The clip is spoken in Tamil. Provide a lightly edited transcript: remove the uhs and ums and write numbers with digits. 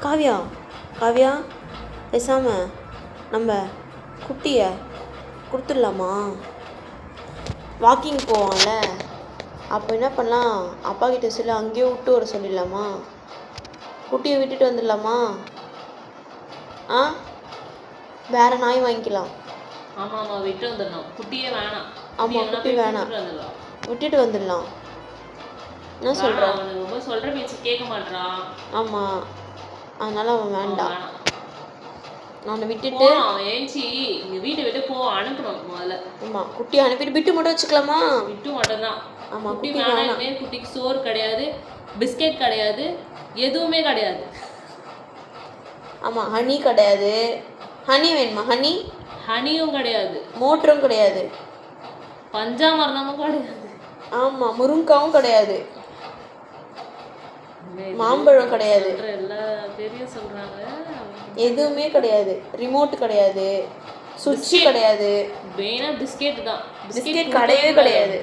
காவியா காவியா பேசாமல் நம்ம குட்டியை கொடுத்துடலாமா? வாக்கிங் போவான்ல, அப்போ என்ன பண்ணலாம், அப்பா கிட்ட சொல்லி அங்கேயே விட்டு வர சொல்லிடலாமா? குட்டியை விட்டுட்டு வந்துடலாமா? ஆ, வேறு நாய் வாங்கிக்கலாம். ஆமாம் விட்டு வந்துடலாம், குட்டியே வேணாம். ஆமாம் குட்டி வேணாம், விட்டுட்டு வந்துடலாம். என்ன சொல்கிறேன், அவனுக்கு ரொம்ப சொல்கிற பேச்சு கேட்க மாட்டான். ஆமாம், அதனால அவன் வேண்டாம். நான் விட்டுட்டு அவன் ஏஞ்சி இங்கே வீட்டை விட்டு அனுப்பணும் முதல்ல. ஆமாம், குட்டி அனுப்பிட்டு பிட்டு மட்டும் வச்சுக்கலாமா? விட்டு மட்டும் தான். ஆமாம், குட்டி வேணாம். குட்டிக்கு சோறு கிடையாது, பிஸ்கெட் கிடையாது, எதுவுமே கிடையாது. ஆமாம், ஹனி கிடையாது. ஹனி வேணுமா? ஹனியும் கிடையாது, மோட்டரும் கிடையாது, பஞ்சாமரணமும் கிடையாது. ஆமாம், முருங்காவும் கிடையாது, மாம்பழம் கிடையாது, எல்லா பேரையும் சொல்றாங்க. எதுவுமே கிடையாது. ரிமோட் கிடையாது, சுவிட்ச் கிடையாது, மெயினா பிஸ்கெட் தான். பிஸ்கெட் கிடையவே கிடையாது.